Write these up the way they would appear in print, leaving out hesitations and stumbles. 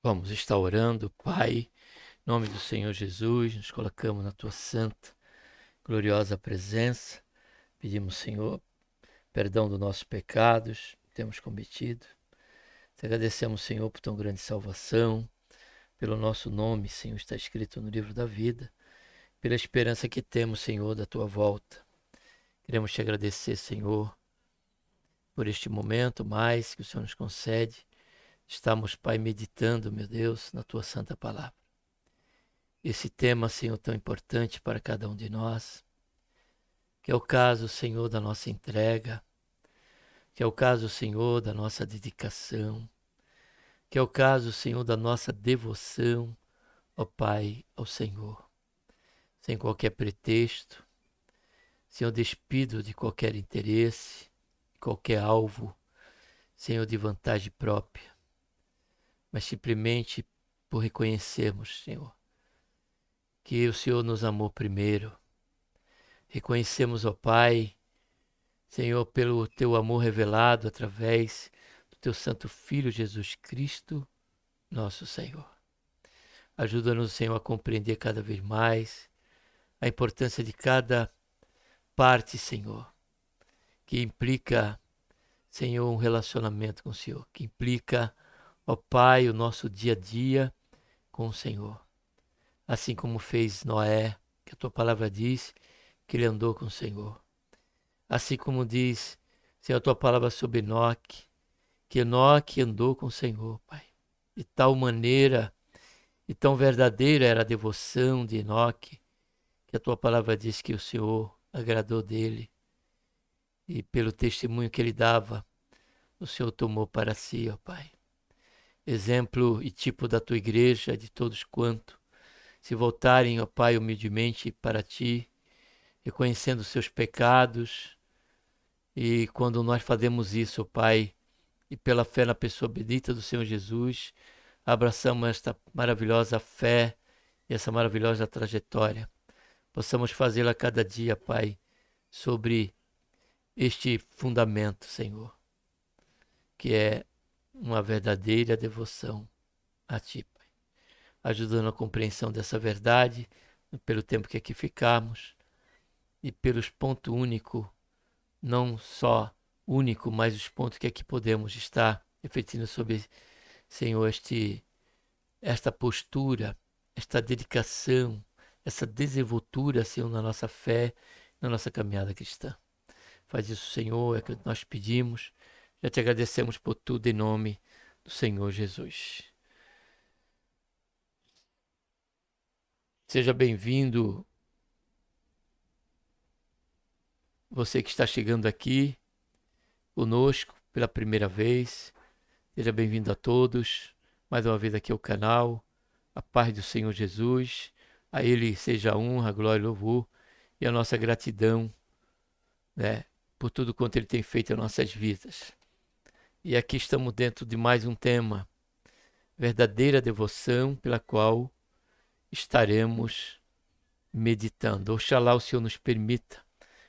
Vamos estar orando, Pai, em nome do Senhor Jesus, nos colocamos na tua santa, gloriosa presença. Pedimos, Senhor, perdão dos nossos pecados que temos cometido. Te agradecemos, Senhor, por tão grande salvação, pelo nosso nome, Senhor, está escrito no livro da vida, pela esperança que temos, Senhor, da tua volta. Queremos te agradecer, Senhor, por este momento mais que o Senhor nos concede. Estamos, Pai, meditando, meu Deus, na tua santa palavra. Esse tema, Senhor, tão importante para cada um de nós, que é o caso, Senhor, da nossa entrega, que é o caso, Senhor, da nossa dedicação, que é o caso, Senhor, da nossa devoção, ó Pai, ao Senhor, sem qualquer pretexto, Senhor, despido de qualquer interesse, qualquer alvo, Senhor, de vantagem própria, mas simplesmente por reconhecermos, Senhor, que o Senhor nos amou primeiro. Reconhecemos, ó Pai, Senhor, pelo teu amor revelado através do teu santo Filho Jesus Cristo, nosso Senhor. Ajuda-nos, Senhor, a compreender cada vez mais a importância de cada parte, Senhor, que implica, Senhor, um relacionamento com o Senhor, que implica, ó Pai, o nosso dia a dia com o Senhor. Assim como fez Noé, que a tua palavra diz que ele andou com o Senhor. Assim como diz, Senhor, a tua palavra sobre Enoque, que Enoque andou com o Senhor, Pai. De tal maneira e tão verdadeira era a devoção de Enoque, que a tua palavra diz que o Senhor agradou dele. E pelo testemunho que ele dava, o Senhor tomou para si, ó Pai. Exemplo e tipo da tua igreja, de todos quanto se voltarem, ó Pai, humildemente para ti, reconhecendo os seus pecados. E quando nós fazemos isso, ó Pai, e pela fé na pessoa bendita do Senhor Jesus, abraçamos esta maravilhosa fé e essa maravilhosa trajetória. Possamos fazê-la cada dia, Pai, sobre este fundamento, Senhor, que é uma verdadeira devoção a Ti, Pai. Ajudando a compreensão dessa verdade, pelo tempo que aqui ficamos, e pelos pontos únicos, não só único, mas os pontos que aqui podemos estar refletindo sobre, Senhor, esta postura, esta dedicação, essa desenvoltura, Senhor, na nossa fé, na nossa caminhada cristã. Faz isso, Senhor, é o que nós pedimos. Já te agradecemos por tudo em nome do Senhor Jesus. Seja bem-vindo, você que está chegando aqui conosco pela primeira vez. Seja bem-vindo a todos, mais uma vez aqui ao canal. A paz do Senhor Jesus. A Ele seja a honra, a glória e louvor e a nossa gratidão, né, por tudo quanto Ele tem feito em nossas vidas. E aqui estamos dentro de mais um tema, verdadeira devoção, pela qual estaremos meditando. Oxalá o Senhor nos permita,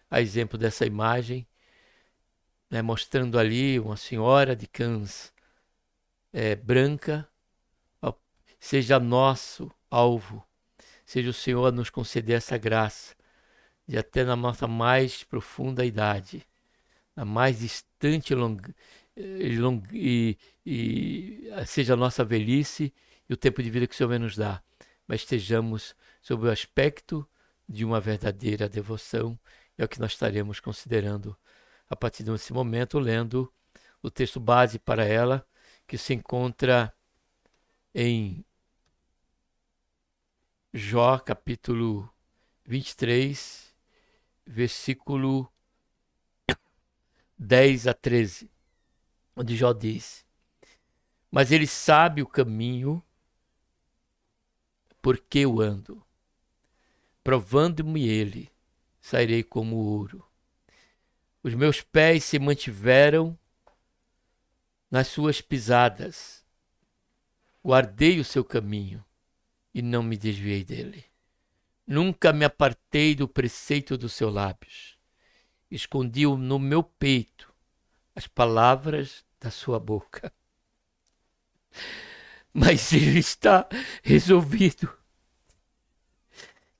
a exemplo dessa imagem, né, mostrando ali uma senhora de cães branca, seja nosso alvo, seja o Senhor a nos conceder essa graça, de até na nossa mais profunda idade, na mais distante seja a nossa velhice e o tempo de vida que o Senhor vai nos dar, mas estejamos sob o aspecto de uma verdadeira devoção. É o que nós estaremos considerando a partir desse momento, lendo o texto base para ela, que se encontra em Jó, capítulo 23, versículo 10 a 13, onde Jó diz: Mas ele sabe o caminho por que eu ando. Provando-me ele, sairei como ouro. Os meus pés se mantiveram nas suas pisadas. Guardei o seu caminho e não me desviei dele. Nunca me apartei do preceito dos seus lábios. Escondi no meu peito as palavras da sua boca. mas ele está resolvido.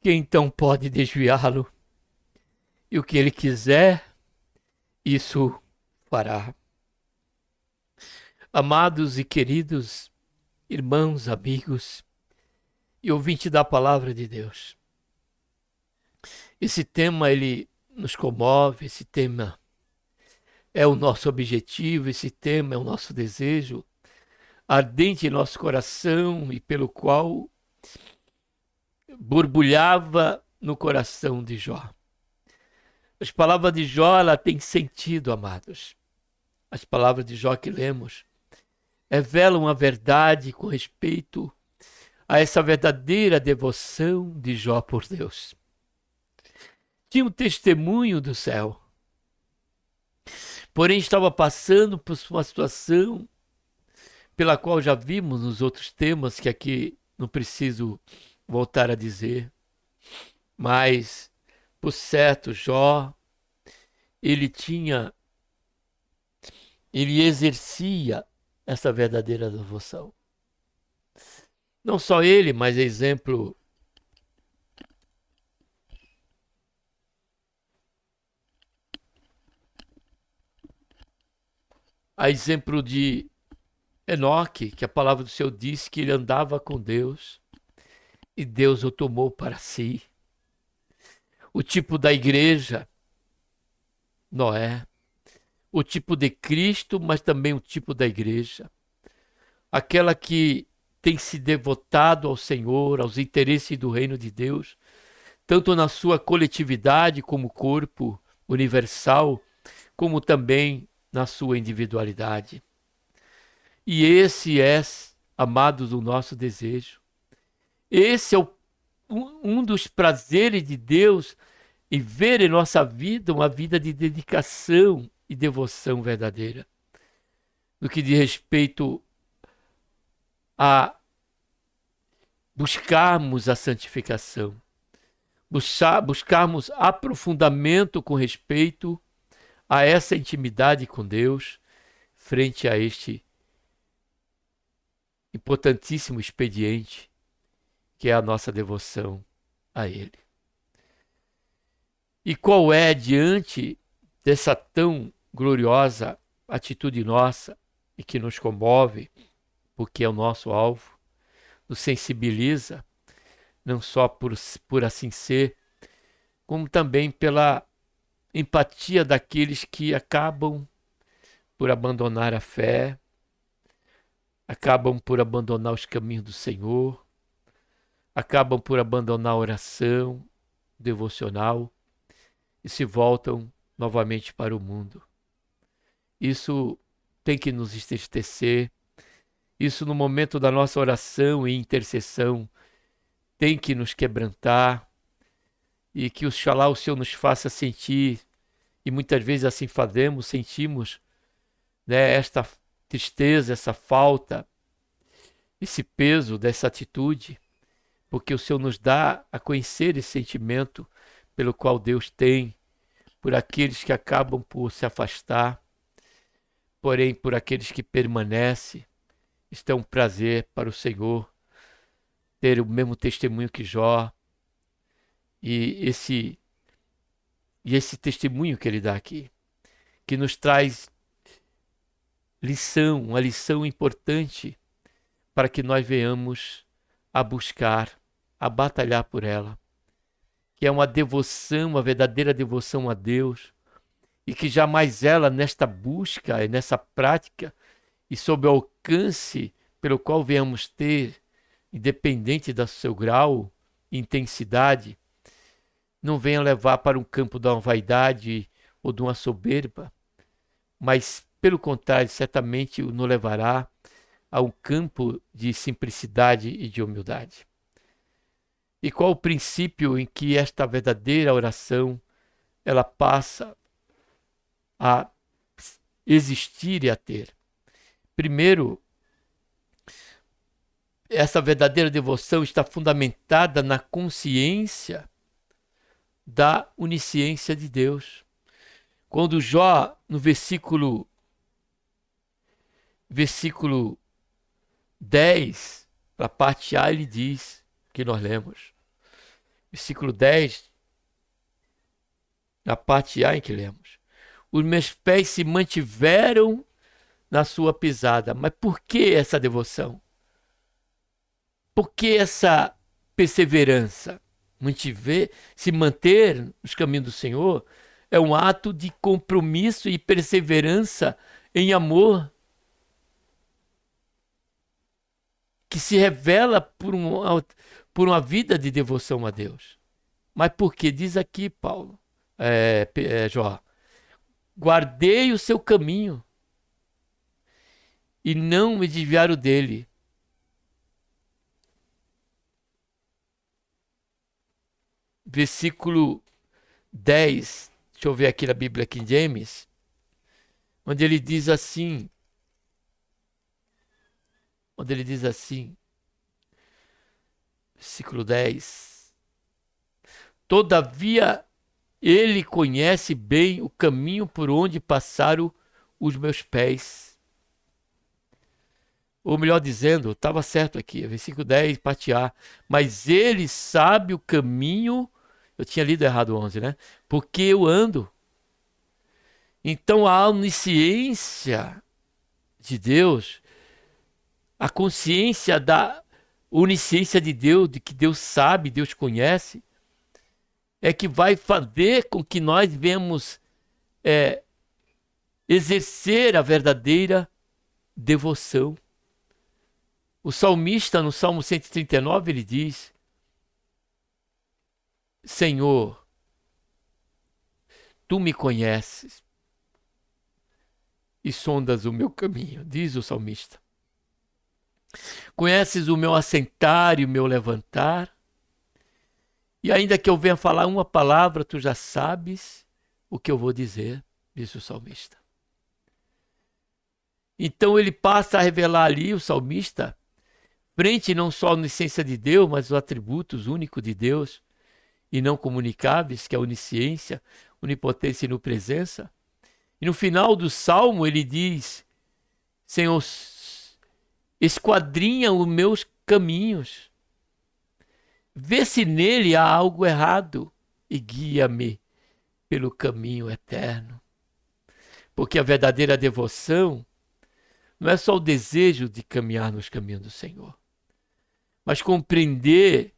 Quem então pode desviá-lo? E o que ele quiser, isso fará. Amados e queridos irmãos, amigos e ouvintes da palavra de Deus, esse tema ele nos comove, esse tema é o nosso objetivo, esse tema é o nosso desejo ardente em nosso coração e pelo qual borbulhava no coração de Jó. As palavras de Jó, ela tem sentido, amados. As palavras de Jó que lemos revelam a verdade com respeito a essa verdadeira devoção de Jó por Deus. Tinha um testemunho do céu, porém estava passando por uma situação pela qual já vimos nos outros temas, que aqui não preciso voltar a dizer, mas, por certo, Jó, ele exercia essa verdadeira devoção. Não só ele, mas exemplo de Enoque, que a palavra do Senhor diz que ele andava com Deus e Deus o tomou para si. O tipo da igreja, Noé. O tipo de Cristo, mas também o tipo da igreja. Aquela que tem se devotado ao Senhor, aos interesses do reino de Deus, tanto na sua coletividade como corpo universal, como também na sua individualidade. E esse é, amados, o nosso desejo. Esse é um dos prazeres de Deus em ver em nossa vida uma vida de dedicação e devoção verdadeira. No que diz respeito a buscarmos a santificação, buscarmos aprofundamento com respeito a essa intimidade com Deus frente a este importantíssimo expediente que é a nossa devoção a Ele. E qual é, diante dessa tão gloriosa atitude nossa e que nos comove, porque é o nosso alvo, nos sensibiliza, não só por assim ser, como também pela empatia daqueles que acabam por abandonar a fé, acabam por abandonar os caminhos do Senhor, acabam por abandonar a oração devocional e se voltam novamente para o mundo. Isso tem que nos entristecer. Isso, no momento da nossa oração e intercessão, tem que nos quebrantar e que oxalá o Senhor nos faça sentir, e muitas vezes assim fazemos, sentimos, né, esta tristeza, essa falta, esse peso dessa atitude, porque o Senhor nos dá a conhecer esse sentimento pelo qual Deus tem por aqueles que acabam por se afastar, porém por aqueles que permanecem, isto é um prazer para o Senhor ter o mesmo testemunho que Jó e esse testemunho que ele dá aqui, que nos traz lição, uma lição importante para que nós venhamos a buscar, a batalhar por ela, que é uma devoção, uma verdadeira devoção a Deus, e que jamais ela, nesta busca e nessa prática, e sob o alcance pelo qual venhamos ter, independente do seu grau e intensidade, não venha levar para um campo da vaidade ou de uma soberba, mas, pelo contrário, certamente nos levará a um campo de simplicidade e de humildade. E qual o princípio em que esta verdadeira oração ela passa a existir e a ter? Primeiro, essa verdadeira devoção está fundamentada na consciência da onisciência de Deus. Quando Jó, no versículo 10, para a parte A, ele diz, que nós lemos. Versículo 10, na parte A em que lemos. Os meus pés se mantiveram na sua pisada. Mas por que essa devoção? Por que essa perseverança? Se manter nos caminhos do Senhor é um ato de compromisso e perseverança em amor que se revela por uma vida de devoção a Deus. Mas por que? Diz aqui Paulo, Jó, guardei o seu caminho e não me desviaram dele. Versículo 10, deixa eu ver aqui na Bíblia King James, onde ele diz assim, versículo 10, todavia ele conhece bem o caminho por onde passaram os meus pés. Ou melhor dizendo, estava certo aqui, versículo 10, parte A, mas ele sabe o caminho. Eu tinha lido errado 11, né? Porque eu ando. Então a onisciência de Deus, a consciência da onisciência de Deus, de que Deus sabe, Deus conhece, é que vai fazer com que nós venhamos exercer a verdadeira devoção. O salmista, no Salmo 139, ele diz: Senhor, tu me conheces e sondas o meu caminho, diz o salmista. Conheces o meu assentar e o meu levantar, e ainda que eu venha falar uma palavra, tu já sabes o que eu vou dizer, diz o salmista. Então ele passa a revelar ali, o salmista, frente não só à onisciência de Deus, mas os atributos únicos de Deus e não comunicáveis, que é a onisciência, onipotência e onipresença. E no final do salmo ele diz: Senhor, esquadrinha os meus caminhos, vê se nele há algo errado e guia-me pelo caminho eterno. Porque a verdadeira devoção não é só o desejo de caminhar nos caminhos do Senhor, mas compreender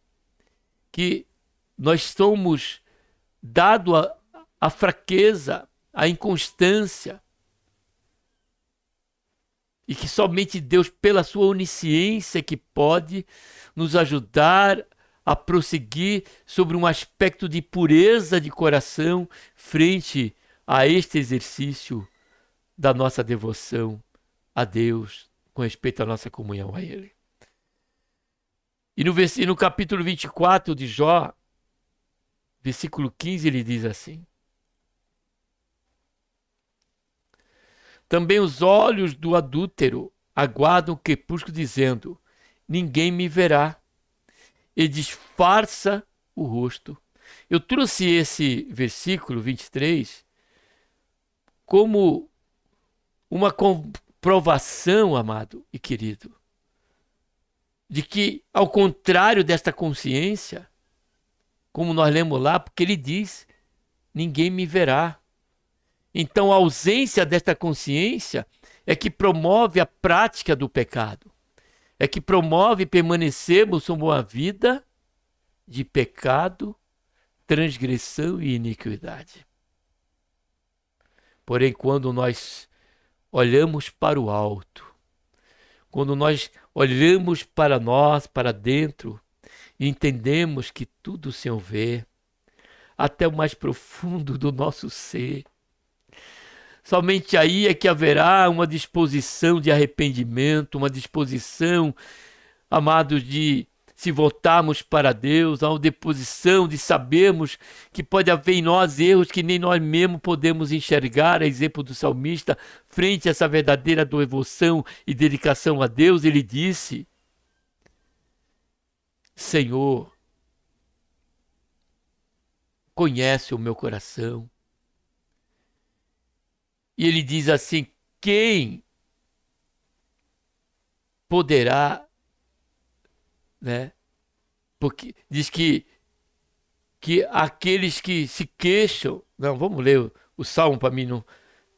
que nós somos dados à fraqueza, à inconstância, e que somente Deus, pela sua onisciência, que pode nos ajudar a prosseguir sobre um aspecto de pureza de coração frente a este exercício da nossa devoção a Deus, com respeito à nossa comunhão a Ele. E no capítulo 24 de Jó, versículo 15, ele diz assim: também os olhos do adúltero aguardam o crepúsculo, dizendo: ninguém me verá, e disfarça o rosto. Eu trouxe esse versículo 23 como uma comprovação, amado e querido, de que, ao contrário desta consciência, como nós lemos lá, porque ele diz: ninguém me verá. Então, a ausência desta consciência é que promove a prática do pecado, é que promove permanecermos uma vida de pecado, transgressão e iniquidade. Porém, quando nós olhamos para o alto, quando nós olhamos para nós, para dentro, e entendemos que tudo o Senhor vê, até o mais profundo do nosso ser, somente aí é que haverá uma disposição de arrependimento, uma disposição, amados, de se voltarmos para Deus, uma disposição de sabermos que pode haver em nós erros que nem nós mesmos podemos enxergar, a exemplo do salmista, frente a essa verdadeira devoção e dedicação a Deus. Ele disse: Senhor, conhece o meu coração. E ele diz assim: quem poderá, né? Porque diz que aqueles que se queixam. Não, vamos ler o Salmo para mim não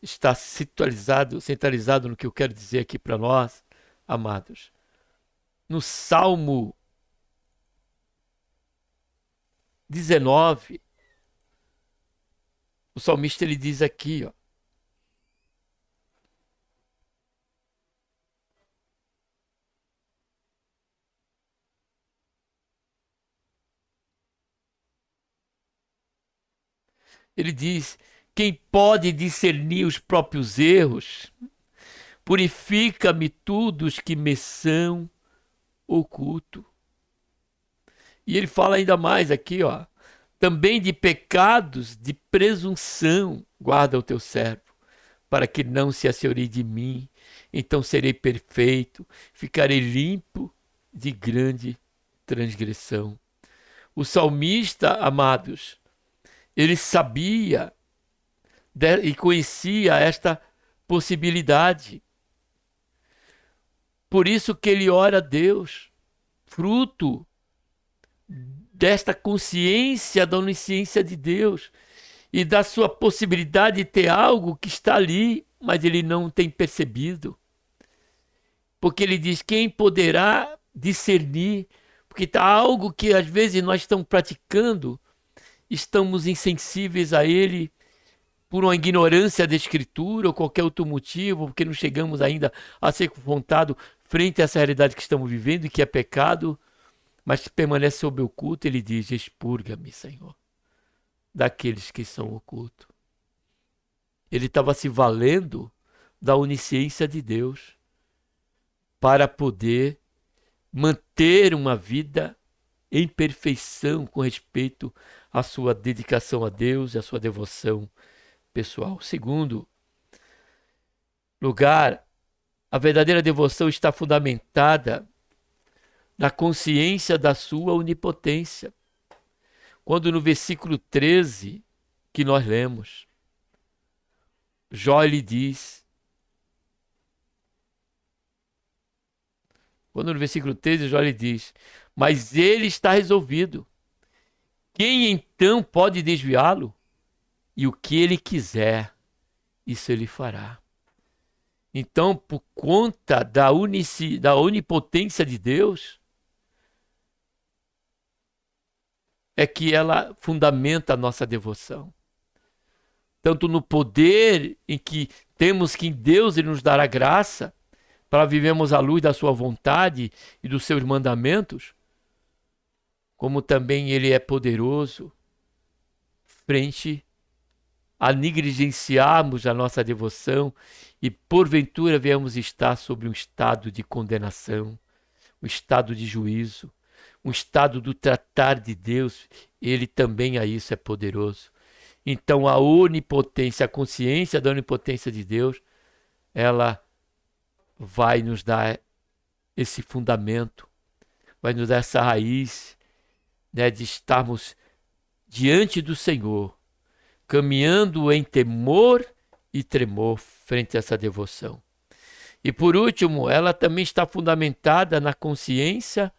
estar centralizado no que eu quero dizer aqui para nós, amados. No Salmo 19, o salmista ele diz aqui, ó. Ele diz: quem pode discernir os próprios erros? Purifica-me tudo os que me são oculto. E ele fala ainda mais aqui, ó. Também de pecados de presunção guarda o teu servo, para que não se assorie de mim. Então serei perfeito, ficarei limpo de grande transgressão. O salmista, amados, ele sabia e conhecia esta possibilidade. Por isso que ele ora a Deus, fruto desta consciência da onisciência de Deus e da sua possibilidade de ter algo que está ali, mas ele não tem percebido. Porque ele diz: quem poderá discernir? Porque está algo que às vezes nós estamos praticando, estamos insensíveis a ele por uma ignorância da Escritura ou qualquer outro motivo, porque não chegamos ainda a ser confrontados frente a essa realidade que estamos vivendo e que é pecado, mas que permanece sob o oculto. Ele diz: expurga-me, Senhor, daqueles que são ocultos. Ele estava se valendo da onisciência de Deus para poder manter uma vida em perfeição com respeito à sua dedicação a Deus e à sua devoção pessoal. Segundo lugar, a verdadeira devoção está fundamentada na consciência da sua onipotência. Quando no versículo 13 que nós lemos, Jó lhe diz, quando no versículo 13 Jó lhe diz: mas ele está resolvido, quem então pode desviá-lo? E o que ele quiser, isso ele fará. Então, por conta da onipotência de Deus, é que ela fundamenta a nossa devoção. Tanto no poder em que temos que em Deus ele nos dará graça para vivermos à luz da sua vontade e dos seus mandamentos, como também ele é poderoso frente a negligenciarmos a nossa devoção e porventura viemos estar sobre um estado de condenação, um estado de juízo, um estado do tratar de Deus. Ele também a isso é poderoso. Então a onipotência, a consciência da onipotência de Deus, ela vai nos dar esse fundamento, vai nos dar essa raiz, né, de estarmos diante do Senhor, caminhando em temor e tremor frente a essa devoção. E por último, ela também está fundamentada na consciência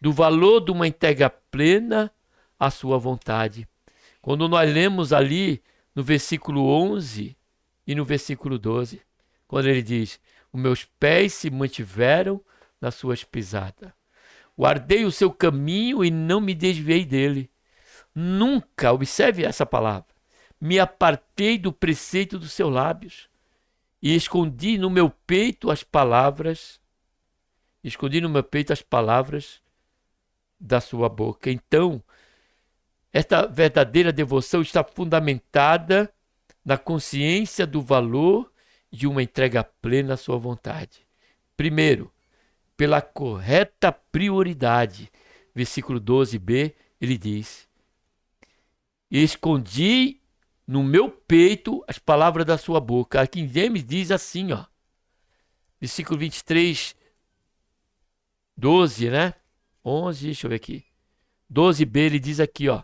do valor de uma entrega plena à sua vontade. Quando nós lemos ali no versículo 11 e no versículo 12, quando ele diz: os meus pés se mantiveram nas suas pisadas. Guardei o seu caminho e não me desviei dele. Nunca, observe essa palavra, me apartei do preceito dos seus lábios e escondi no meu peito as palavras da sua boca. Então, esta verdadeira devoção está fundamentada na consciência do valor de uma entrega plena à sua vontade. Primeiro, pela correta prioridade. Versículo 12b, ele diz: escondi no meu peito as palavras da sua boca. Aqui em James diz assim, ó, versículo 23, 12, né? 11, deixa eu ver aqui. 12b, ele diz aqui, ó: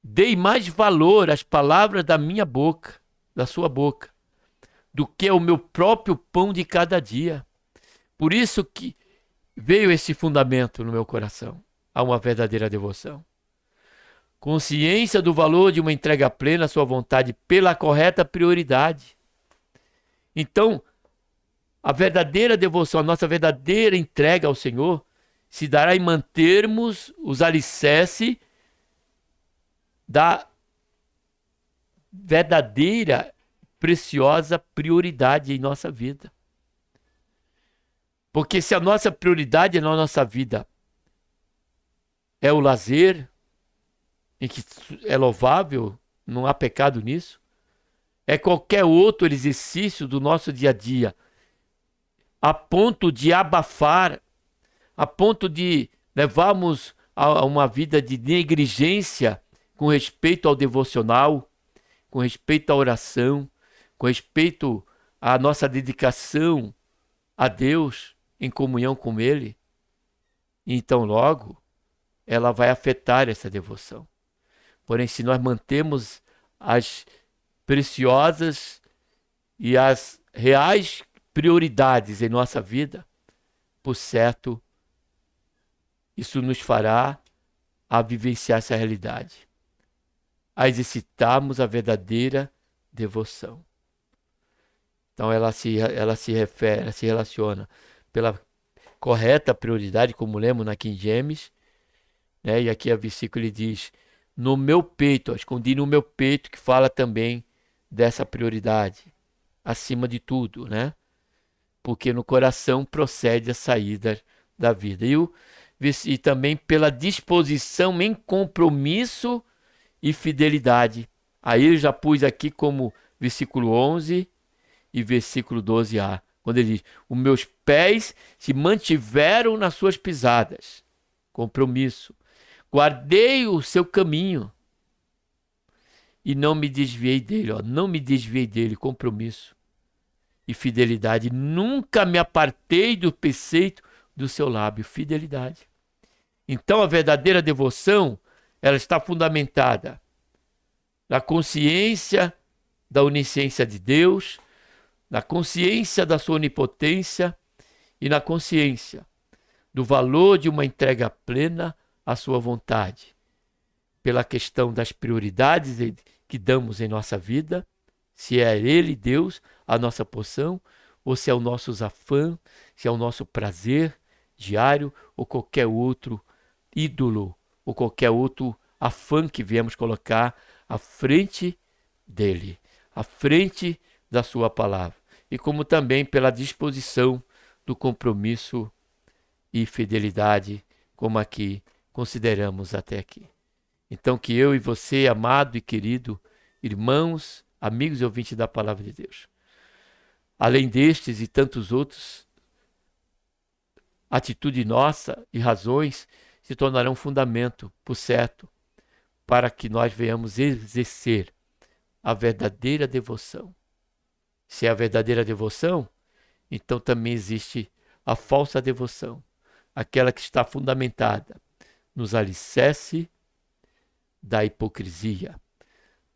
dei mais valor às palavras da minha boca, da sua boca, do que o meu próprio pão de cada dia. Por isso que veio esse fundamento no meu coração, a uma verdadeira devoção. Consciência do valor de uma entrega plena à sua vontade pela correta prioridade. Então, a verdadeira devoção, a nossa verdadeira entrega ao Senhor se dará em mantermos os alicerces da verdadeira, preciosa prioridade em nossa vida. Porque se a nossa prioridade na nossa vida é o lazer, em que é louvável, não há pecado nisso, é qualquer outro exercício do nosso dia a dia, a ponto de abafar, a ponto de levarmos a uma vida de negligência com respeito ao devocional, com respeito à oração, com respeito à nossa dedicação a Deus em comunhão com Ele, então logo ela vai afetar essa devoção. Porém, se nós mantemos as preciosas e as reais prioridades em nossa vida, por certo, isso nos fará a vivenciar essa realidade, a exercitarmos a verdadeira devoção. Então ela se relaciona pela correta prioridade, como lemos na King James, né? E aqui o versículo ele diz, no meu peito, escondi no meu peito, que fala também dessa prioridade, acima de tudo, né? Porque no coração procede a saída da vida. E também pela disposição em compromisso e fidelidade. Aí eu já pus aqui como versículo 11 e versículo 12a, quando ele diz, os meus pés se mantiveram nas suas pisadas. Compromisso. Guardei o seu caminho e não me desviei dele. Não me desviei dele, compromisso e fidelidade. Nunca me apartei do preceito do seu lábio, fidelidade. Então a verdadeira devoção, ela está fundamentada na consciência da onisciência de Deus, na consciência da sua onipotência e na consciência do valor de uma entrega plena à sua vontade, pela questão das prioridades que damos em nossa vida, se é Ele, Deus, a nossa porção, ou se é o nosso afã, se é o nosso prazer diário, ou qualquer outro ídolo, ou qualquer outro afã que viemos colocar à frente dele, à frente da sua palavra. E como também pela disposição do compromisso e fidelidade, como aqui consideramos até aqui. Então que eu e você, amado e querido, irmãos, amigos e ouvintes da palavra de Deus, além destes e tantos outros, atitude nossa e razões se tornarão fundamento, por certo, para que nós venhamos exercer a verdadeira devoção. Se é a verdadeira devoção, então também existe a falsa devoção, aquela que está fundamentada nos alicerces da hipocrisia,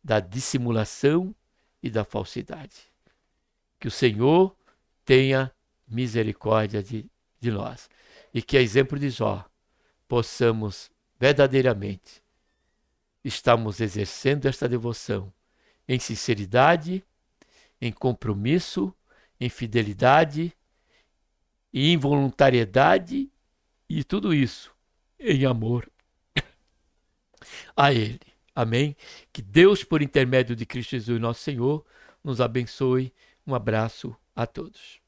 da dissimulação e da falsidade. Que o Senhor tenha misericórdia de nós e que, a exemplo de Jó, possamos verdadeiramente estarmos exercendo esta devoção em sinceridade, em compromisso, em fidelidade e em voluntariedade e tudo isso em amor a Ele. Amém? Que Deus, por intermédio de Cristo Jesus, nosso Senhor, nos abençoe. Um abraço a todos.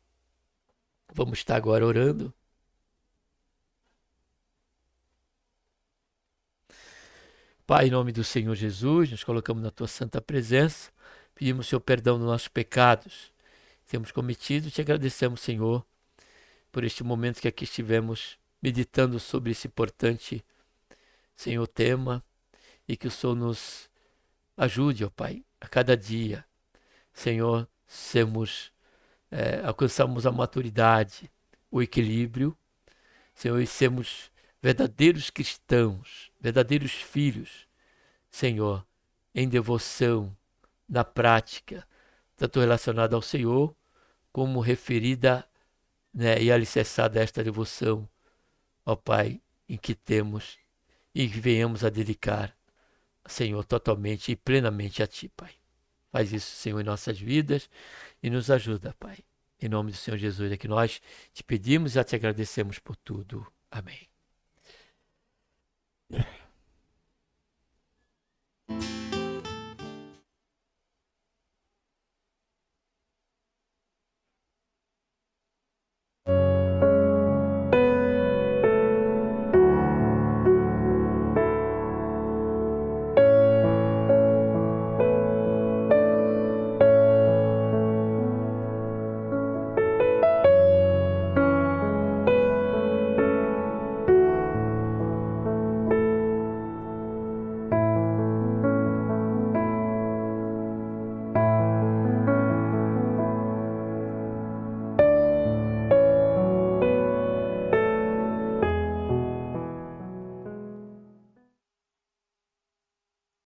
Vamos estar agora orando. Pai, em nome do Senhor Jesus, nos colocamos na Tua santa presença, pedimos o Seu perdão dos nossos pecados que temos cometido, te agradecemos, Senhor, por este momento que aqui estivemos meditando sobre esse importante, Senhor, tema, e que o Senhor nos ajude, ó Pai, a cada dia, Senhor, alcançamos a maturidade, o equilíbrio, Senhor, e sermos verdadeiros cristãos, verdadeiros filhos, Senhor, em devoção, na prática, tanto relacionada ao Senhor, como referida, né, e alicerçada a esta devoção, ó Pai, em que temos e que venhamos a dedicar, Senhor, totalmente e plenamente a Ti, Pai. Faz isso, Senhor, em nossas vidas e nos ajuda, Pai. Em nome do Senhor Jesus é que nós te pedimos e te agradecemos por tudo. Amém.